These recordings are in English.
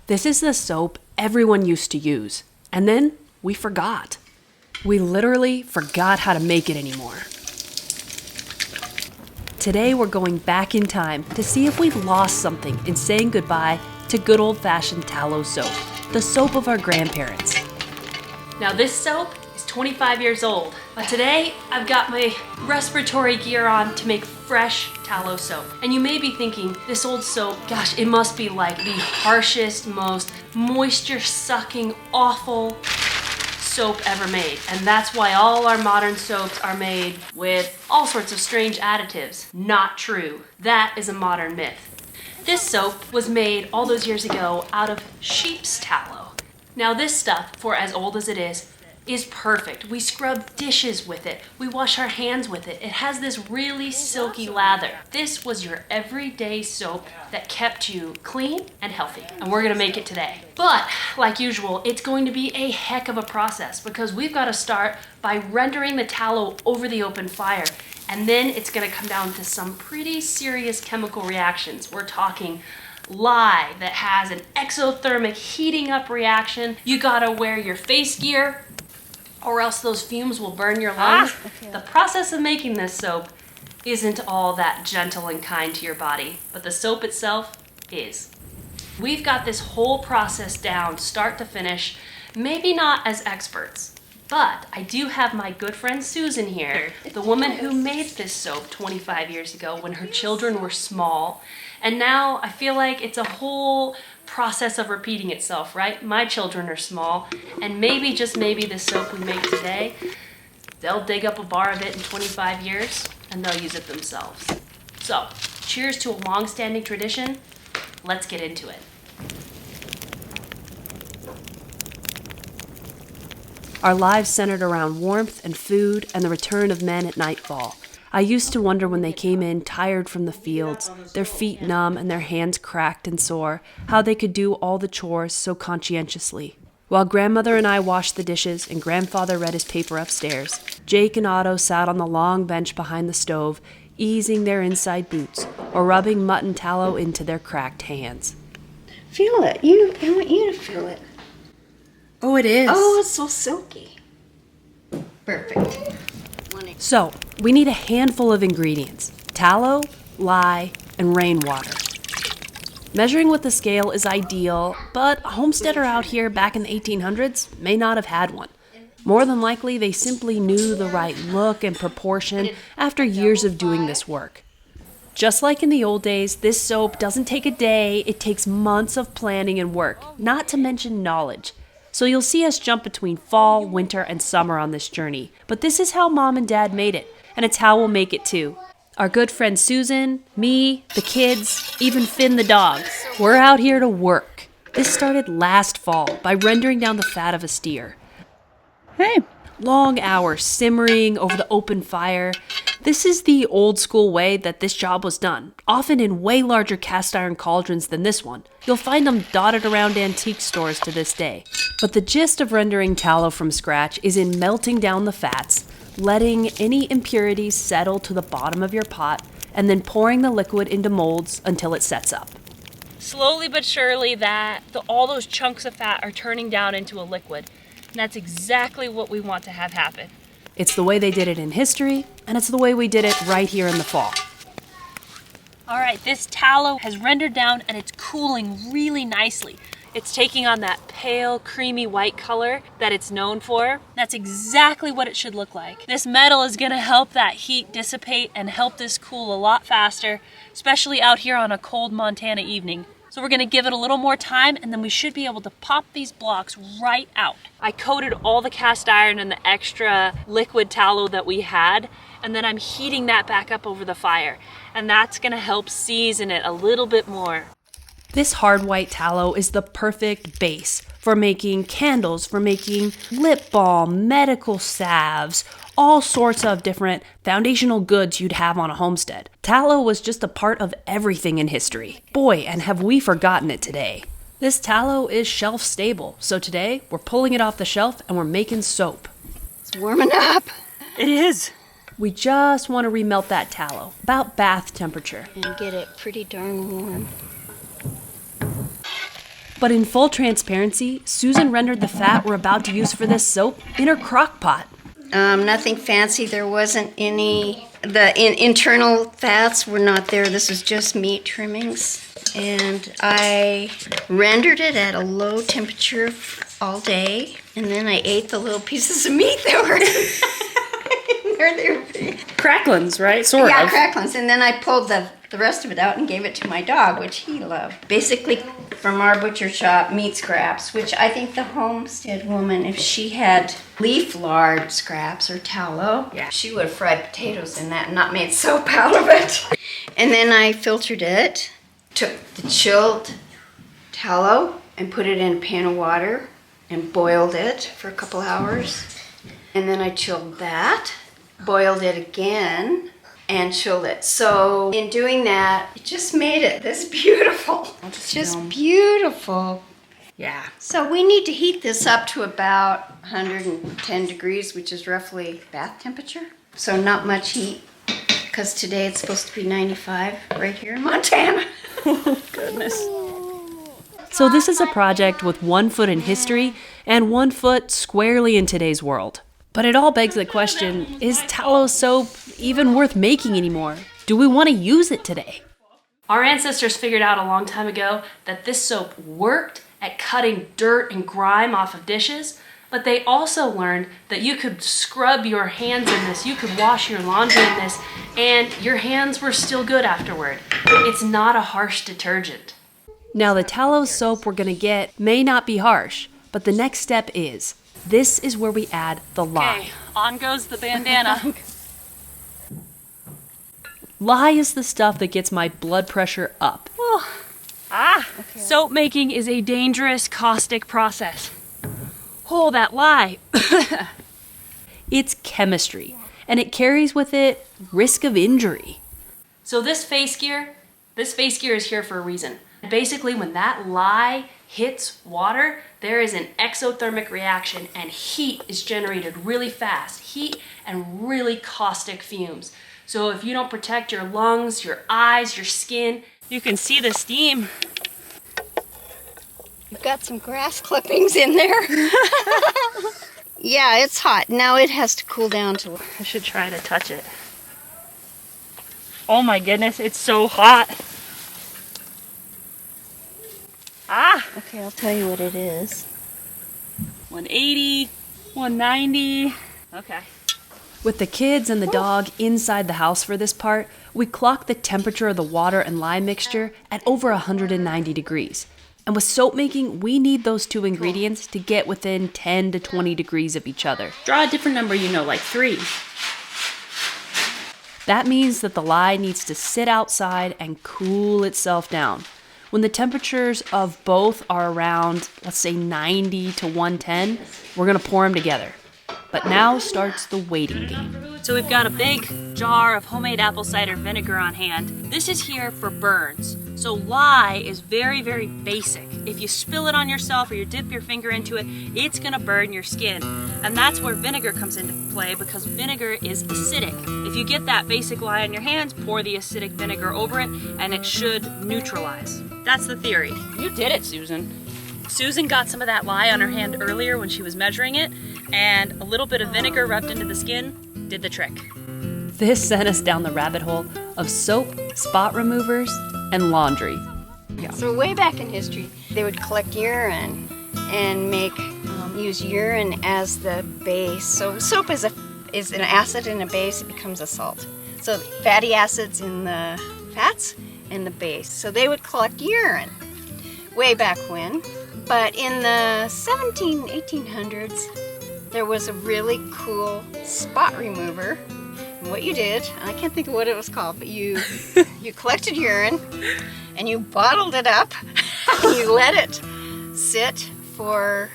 This is the soap everyone used to use. And then we forgot. We literally forgot how to make it anymore. Today we're going back in time to see if we've lost something in saying goodbye to good old-fashioned tallow soap, the soap of our grandparents. Now this soap is 25 years old, but today I've got my respiratory gear on to make fresh tallow soap. And you may be thinking, this old soap, gosh, it must be like the harshest, most moisture-sucking, awful soap ever made. And that's why all our modern soaps are made with all sorts of strange additives. Not true. That is a modern myth. This soap was made all those years ago out of sheep's tallow. Now this stuff, for as old as it is perfect. We scrub dishes with it. We wash our hands with it. It has this really silky lather. This was your everyday soap that kept you clean and healthy. And we're gonna make it today. But like usual, it's going to be a heck of a process because we've got to start by rendering the tallow over the open fire. And then it's gonna come down to some pretty serious chemical reactions. We're talking lye that has an exothermic heating up reaction. You gotta wear your face gear or else those fumes will burn your lungs. Okay. The process of making this soap isn't all that gentle and kind to your body, but the soap itself is. We've got this whole process down, start to finish, maybe not as experts, but I do have my good friend Susan here, the woman who made this soap 25 years ago when her children were small. And now I feel like it's a whole process of repeating itself, right? My children are small, and maybe, just maybe, the soap we make today, they'll dig up a bar of it in 25 years, and they'll use it themselves. So, cheers to a long-standing tradition. Let's get into it. Our lives centered around warmth and food and the return of men at nightfall. I used to wonder when they came in tired from the fields, their feet numb and their hands cracked and sore, how they could do all the chores so conscientiously. While grandmother and I washed the dishes and grandfather read his paper upstairs, Jake and Otto sat on the long bench behind the stove, easing their inside boots or rubbing mutton tallow into their cracked hands. Feel it. I want you to feel it. Oh, it is. Oh, it's so silky. Perfect. So, we need a handful of ingredients: tallow, lye, and rainwater. Measuring with the scale is ideal, but a homesteader out here back in the 1800s may not have had one. More than likely, they simply knew the right look and proportion after years of doing this work. Just like in the old days, this soap doesn't take a day, it takes months of planning and work, not to mention knowledge. So you'll see us jump between fall, winter, and summer on this journey. But this is how Mom and Dad made it, and it's how we'll make it too. Our good friend Susan, me, the kids, even Finn the dog. We're out here to work. This started last fall by rendering down the fat of a steer. Hey. Long hours simmering over the open fire. This is the old school way that this job was done, often in way larger cast iron cauldrons than this one. You'll find them dotted around antique stores to this day. But the gist of rendering tallow from scratch is in melting down the fats, letting any impurities settle to the bottom of your pot, and then pouring the liquid into molds until it sets up. Slowly but surely all those chunks of fat are turning down into a liquid. And that's exactly what we want to have happen. It's the way they did it in history, and it's the way we did it right here in the fall. All right, this tallow has rendered down and it's cooling really nicely. It's taking on that pale, creamy white color that it's known for. That's exactly what it should look like. This metal is gonna help that heat dissipate and help this cool a lot faster, especially out here on a cold Montana evening. So we're gonna give it a little more time and then we should be able to pop these blocks right out. I coated all the cast iron and the extra liquid tallow that we had, and then I'm heating that back up over the fire. And that's gonna help season it a little bit more. This hard white tallow is the perfect base for making candles, for making lip balm, medical salves, all sorts of different foundational goods you'd have on a homestead. Tallow was just a part of everything in history. Boy, and have we forgotten it today. This tallow is shelf stable, so today we're pulling it off the shelf and we're making soap. It's warming up. It is. We just want to remelt that tallow, about bath temperature. And get it pretty darn warm. But in full transparency, Susan rendered the fat we're about to use for this soap in her crock pot. Nothing fancy. There wasn't any. The internal fats were not there. This is just meat trimmings. And I rendered it at a low temperature all day. And then I ate the little pieces of meat that were Cracklins, right? Sort yeah, of. cracklins. And then I pulled the rest of it out and gave it to my dog, which he loved. Basically, from our butcher shop, meat scraps, which I think the homestead woman, if she had leaf lard scraps or tallow, yeah, she would have fried potatoes in that and not made soap out of it. And then I filtered it, took the chilled tallow and put it in a pan of water and boiled it for a couple hours. And then I chilled that, boiled it again, and chilled it. So in doing that, it just made it this beautiful. It's just beautiful. Yeah. So we need to heat this up to about 110 degrees, which is roughly bath temperature. So not much heat, because today it's supposed to be 95 right here in Montana. Goodness. So this is a project with 1 foot in history and 1 foot squarely in today's world. But it all begs the question, is tallow soap even worth making anymore? Do we want to use it today? Our ancestors figured out a long time ago that this soap worked at cutting dirt and grime off of dishes, but they also learned that you could scrub your hands in this, you could wash your laundry in this, and your hands were still good afterward. It's not a harsh detergent. Now the tallow soap we're going to get may not be harsh, but the next step is. This is where we add the lye. Okay, on goes the bandana. Lye is the stuff that gets my blood pressure up. Soap making is a dangerous caustic process. Oh, that lye. It's chemistry, and it carries with it risk of injury. So this face gear is here for a reason. Basically, when that lye hits water, there is an exothermic reaction and heat is generated really fast. Heat and really caustic fumes. So if you don't protect your lungs, your eyes, your skin, You can see the steam. You've got some grass clippings in there. Yeah, it's hot. Now it has to cool down to... I should try to touch it. Oh my goodness, it's so hot. Okay, I'll tell you what it is. 180, 190. Okay. With the kids and the dog inside the house for this part, we clock the temperature of the water and lye mixture at over 190 degrees. And with soap making, we need those two ingredients to get within 10 to 20 degrees of each other. Draw a different number, like 3. That means that the lye needs to sit outside and cool itself down. When the temperatures of both are around, let's say 90 to 110, we're gonna pour them together. But now starts the waiting game. So we've got a big jar of homemade apple cider vinegar on hand. This is here for burns. So lye is very, very basic. If you spill it on yourself or you dip your finger into it, it's gonna burn your skin. And that's where vinegar comes into play because vinegar is acidic. If you get that basic lye on your hands, pour the acidic vinegar over it and it should neutralize. That's the theory. You did it, Susan. Susan got some of that lye on her hand earlier when she was measuring it, and a little bit of vinegar rubbed into the skin did the trick. This sent us down the rabbit hole of soap, spot removers, and laundry. So way back in history, they would collect urine and use urine as the base. So soap is an acid and a base. It becomes a salt. So fatty acids in the fats and the base. So they would collect urine way back when. But in the 1800s, there was a really cool spot remover. And what you did, I can't think of what it was called, but you collected urine and you bottled it up and you let it sit for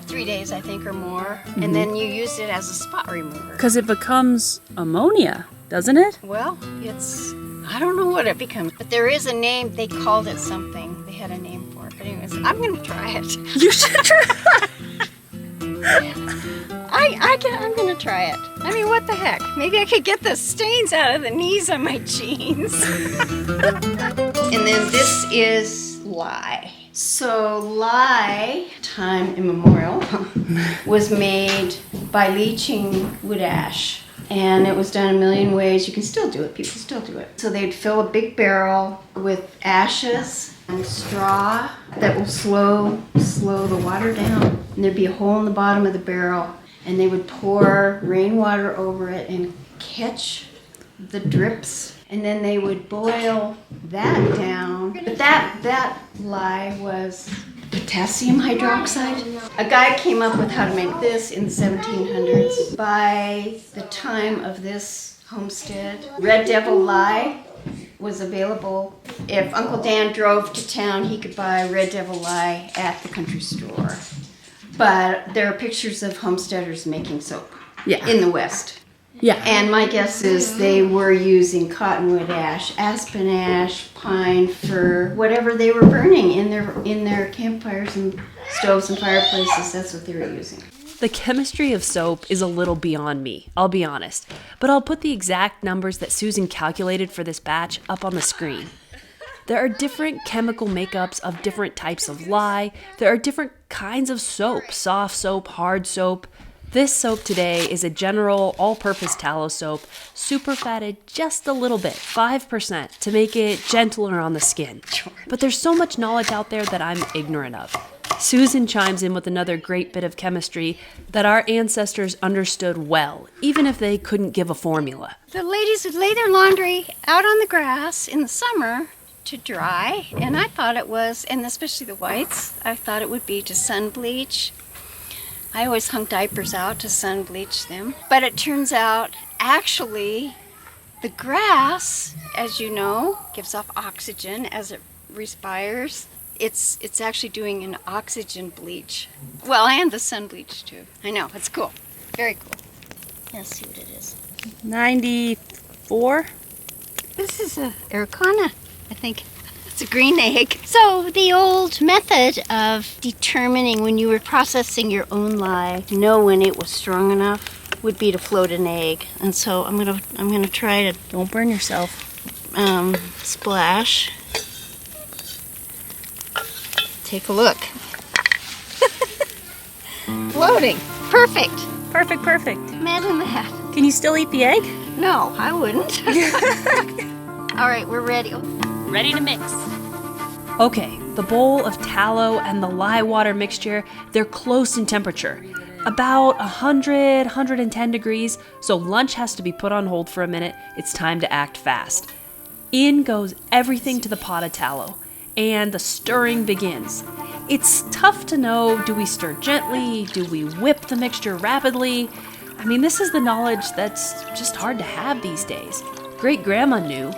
3 days, I think, or more. And then you used it as a spot remover. Because it becomes ammonia, doesn't it? Well, I don't know what it becomes, but there is a name. They called it something. They had a name for it. But anyways, I'm going to try it. You should try. I'm going to try it. I mean, what the heck? Maybe I could get the stains out of the knees on my jeans. And then this is lye. So lye, time immemorial, was made by leaching wood ash. And it was done a million ways. You can still do it. People still do it. So they'd fill a big barrel with ashes and straw that will slow the water down. And there'd be a hole in the bottom of the barrel. And they would pour rainwater over it and catch the drips. And then they would boil that down. But that lye was potassium hydroxide. A guy came up with how to make this in the 1700s. By the time of this homestead, Red Devil lye was available. If Uncle Dan drove to town, he could buy Red Devil lye at the country store. But there are pictures of homesteaders making soap in the West. Yeah. And my guess is they were using cottonwood ash, aspen ash, pine, fir, whatever they were burning in their campfires and stoves and fireplaces. That's what they were using. The chemistry of soap is a little beyond me, I'll be honest. But I'll put the exact numbers that Susan calculated for this batch up on the screen. There are different chemical makeups of different types of lye. There are different kinds of soap, soft soap, hard soap. This soap today is a general all-purpose tallow soap, super fatted just a little bit, 5%, to make it gentler on the skin. But there's so much knowledge out there that I'm ignorant of. Susan chimes in with another great bit of chemistry that our ancestors understood well, even if they couldn't give a formula. The ladies would lay their laundry out on the grass in the summer to dry, and I thought it was, and especially the whites, I thought it would be to sun bleach. I always hung diapers out to sun bleach them. But it turns out, actually, the grass, as you know, gives off oxygen as it respires. It's actually doing an oxygen bleach. Well, and the sun bleach, too. I know, it's cool. Very cool. Let's see what it is. 94? This is a Araucana, I think. It's a green egg. So the old method of determining when you were processing your own lye, to know when it was strong enough, would be to float an egg. And so I'm gonna try to Don't burn yourself. splash. Take a look. Floating. Perfect. Perfect. Imagine that. Can you still eat the egg? No, I wouldn't. All right, we're ready. Ready to mix. Okay, the bowl of tallow and the lye water mixture, they're close in temperature. About 100, 110 degrees, so lunch has to be put on hold for a minute. It's time to act fast. In goes everything to the pot of tallow, and the stirring begins. It's tough to know, do we stir gently? Do we whip the mixture rapidly? I mean, this is the knowledge that's just hard to have these days. Great-grandma knew,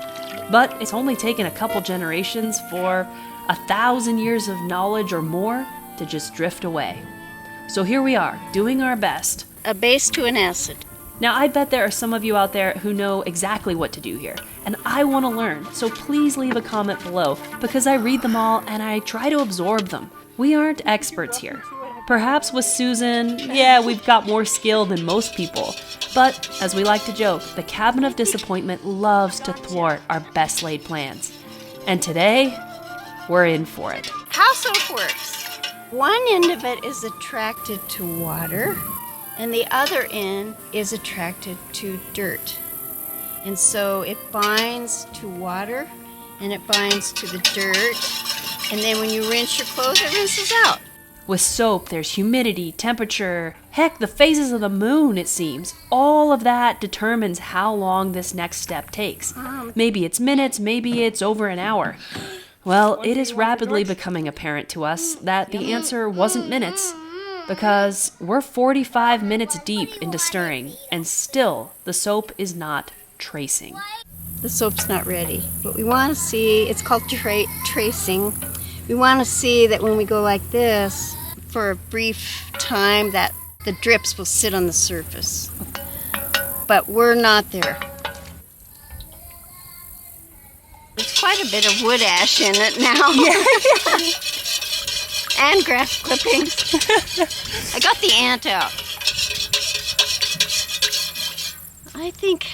but it's only taken a couple generations for 1,000 years of knowledge or more to just drift away. So here we are, doing our best. A base to an acid. Now, I bet there are some of you out there who know exactly what to do here, and I want to learn, so please leave a comment below, because I read them all and I try to absorb them. We aren't experts here. Perhaps with Susan, yeah, we've got more skill than most people. But, as we like to joke, the Cabinet of Disappointment loves to thwart our best laid plans. And today, we're in for it. How soap works. One end of it is attracted to water, and the other end is attracted to dirt. And so it binds to water, and it binds to the dirt, and then when you rinse your clothes, it rinses out. With soap, there's humidity, temperature, heck, the phases of the moon, it seems. All of that determines how long this next step takes. Maybe it's minutes, maybe it's over an hour. Well, it is rapidly becoming apparent to us that the answer wasn't minutes, because we're 45 minutes deep into stirring, and still the soap is not tracing. The soap's not ready. What we want to see, it's called tracing. We want to see that when we go like this, for a brief time, that the drips will sit on the surface. But we're not there. There's quite a bit of wood ash in it now. Yeah. And grass clippings. I got the ant out. I think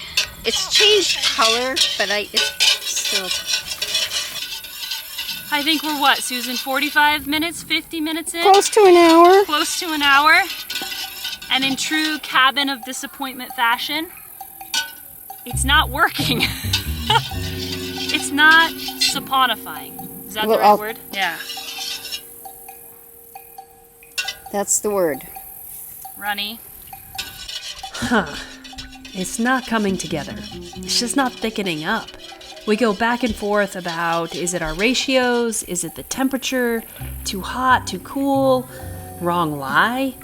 it's changed color, but it's still... I think we're what, Susan, 45 minutes, 50 minutes in? Close to an hour. Close to an hour. And in true cabin of disappointment fashion, it's not working. It's not saponifying. Is that the right word? Yeah. That's the word. Runny. Huh. It's not coming together. It's just not thickening up. We go back and forth about, is it our ratios? Is it the temperature? Too hot, too cool? Wrong lye?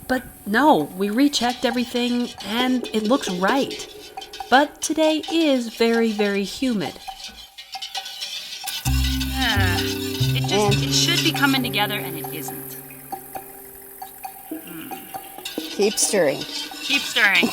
But no, we rechecked everything and it looks right. But today is very, very humid. It should be coming together and it isn't. Keep stirring. Keep stirring.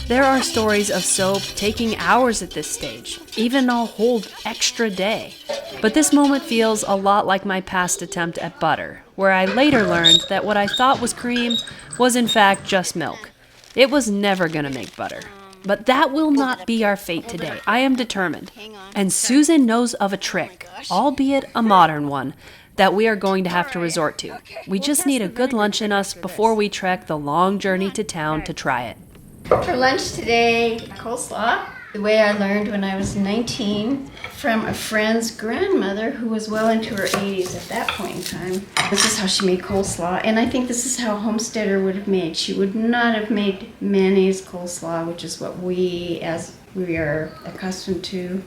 There are stories of soap taking hours at this stage, even a whole extra day. But this moment feels a lot like my past attempt at butter, where I later learned that what I thought was cream was in fact just milk. It was never gonna make butter. But that will not be our fate today. I am determined. And Susan knows of a trick, albeit a modern one, that we are going to have to resort to. We just need a good lunch in us before we trek the long journey to town to try it. For lunch today, coleslaw. The way I learned when I was 19 from a friend's grandmother who was well into her 80s at that point in time. This is how she made coleslaw, and I think this is how a homesteader would have made. She would not have made mayonnaise coleslaw, which is what we are accustomed to.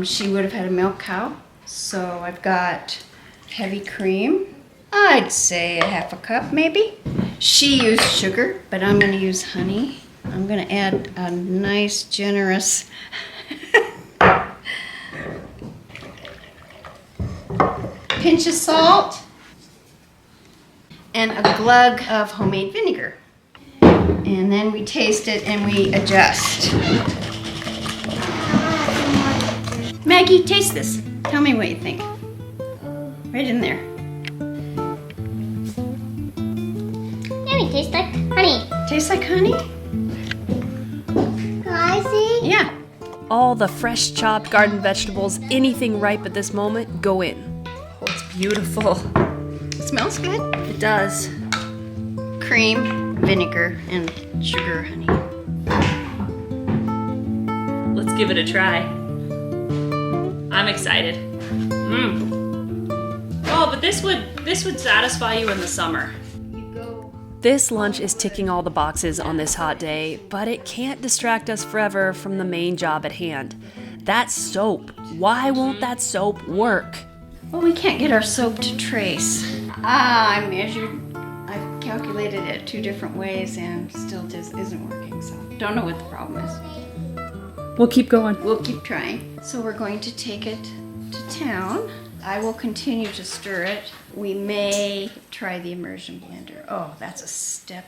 She would have had a milk cow. So I've got heavy cream. I'd say a half a cup maybe. She used sugar, but I'm going to use honey. I'm going to add a nice, generous pinch of salt and a glug of homemade vinegar. And then we taste it and we adjust. Maggie, taste this. Tell me what you think. Right in there. Yummy, tastes like honey. Tastes like honey? Can I see? Yeah. All the fresh chopped garden vegetables, anything ripe at this moment, go in. Oh, it's beautiful. It smells good. It does. Cream, vinegar, and sugar, honey. Let's give it a try. I'm excited. Oh, but this would satisfy you in the summer. This lunch is ticking all the boxes on this hot day, but it can't distract us forever from the main job at hand. That soap. Why won't that soap work? Well, we can't get our soap to trace. I've calculated it 2 different ways and still just isn't working, so don't know what the problem is. We'll keep going. We'll keep trying. So we're going to take it to town. I will continue to stir it. We may try the immersion blender. Oh, that's a step.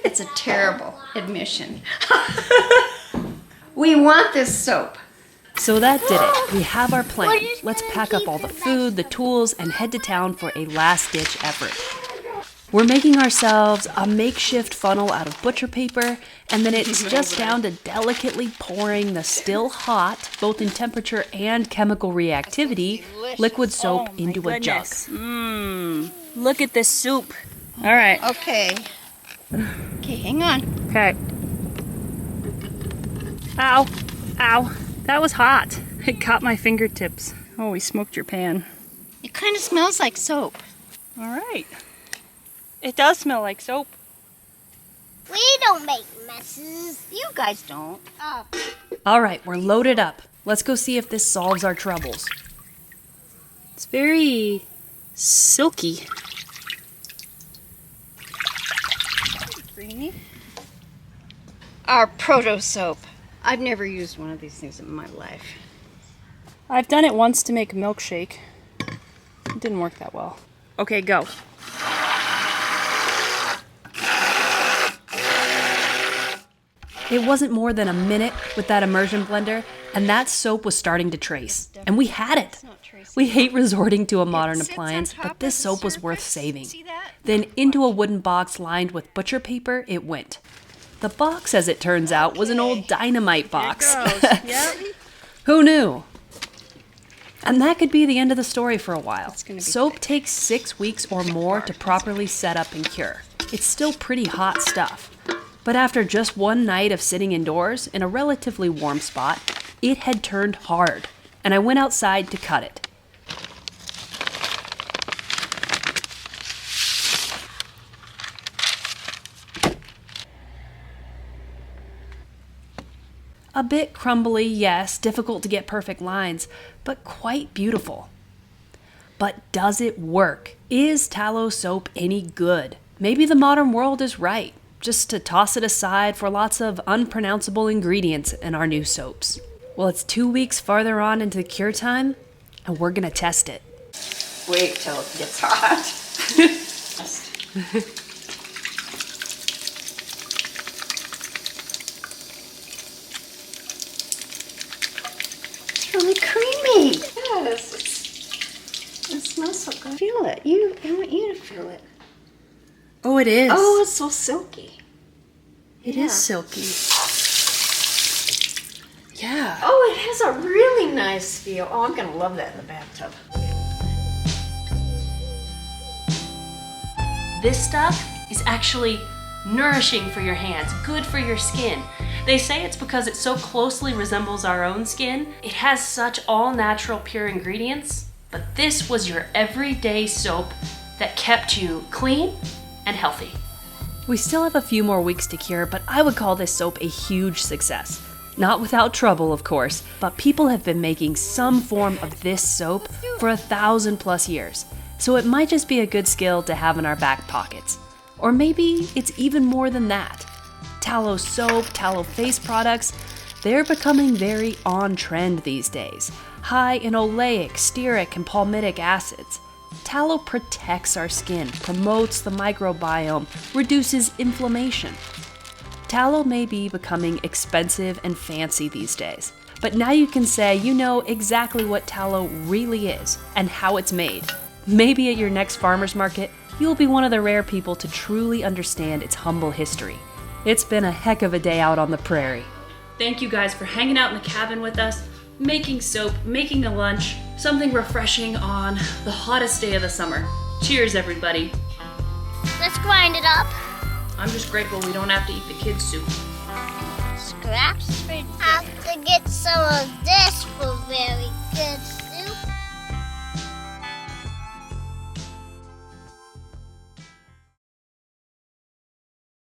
It's a terrible admission. We want this soap. So that did it. We have our plan. Let's pack up all the food, the tools, and head to town for a last-ditch effort. We're making ourselves a makeshift funnel out of butcher paper, and then it's just down to delicately pouring the still hot, both in temperature and chemical reactivity, liquid soap into a jug. Look at this soup. All right. Okay. Okay, hang on. Okay. Ow. Ow. That was hot. It caught my fingertips. Oh, we smoked your pan. It kind of smells like soap. All right. It does smell like soap. We don't make messes. You guys don't. Oh. All right, we're loaded up. Let's go see if this solves our troubles. It's very silky. Creamy. Our proto soap. I've never used one of these things in my life. I've done it once to make a milkshake. It didn't work that well. Okay, go. It wasn't more than a minute with that immersion blender, and that soap was starting to trace. And we had it. We hate resorting to a modern appliance, but this soap was worth saving. Then into a wooden box lined with butcher paper, it went. The box, as it turns out, was an old dynamite box. Yep. Who knew? And that could be the end of the story for a while. It's gonna be Soap thick. takes 6 weeks or more to properly set up and cure. It's still pretty hot stuff. But after just one night of sitting indoors in a relatively warm spot, it had turned hard, and I went outside to cut it. A bit crumbly, yes, difficult to get perfect lines, but quite beautiful. But does it work? Is tallow soap any good? Maybe the modern world is right, just to toss it aside for lots of unpronounceable ingredients in our new soaps. Well, it's 2 weeks farther on into the cure time, and we're gonna test it. Wait till it gets hot. It's really creamy. Yes, it smells so good. Feel it. I want you to feel it. Oh, it is. Oh, it's so silky. It is silky. Yeah. Oh, it has a really nice feel. Oh, I'm gonna love that in the bathtub. This stuff is actually nourishing for your hands, good for your skin. They say it's because it so closely resembles our own skin. It has such all natural pure ingredients, but this was your everyday soap that kept you clean and healthy. We still have a few more weeks to cure, but I would call this soap a huge success. Not without trouble, of course, but people have been making some form of this soap for 1,000+ years, so it might just be a good skill to have in our back pockets. Or maybe it's even more than that. Tallow soap, tallow face products, they're becoming very on trend these days. High in oleic, stearic, and palmitic acids. Tallow protects our skin, promotes the microbiome, reduces inflammation. Tallow may be becoming expensive and fancy these days, but now you can say you know exactly what tallow really is and how it's made. Maybe at your next farmer's market, you'll be one of the rare people to truly understand its humble history. It's been a heck of a day out on the prairie. Thank you guys for hanging out in the cabin with us, making soap, making a lunch, something refreshing on the hottest day of the summer. Cheers, everybody. Let's grind it up. I'm just grateful we don't have to eat the kids' soup. Scraps for dinner. Have to get some of this.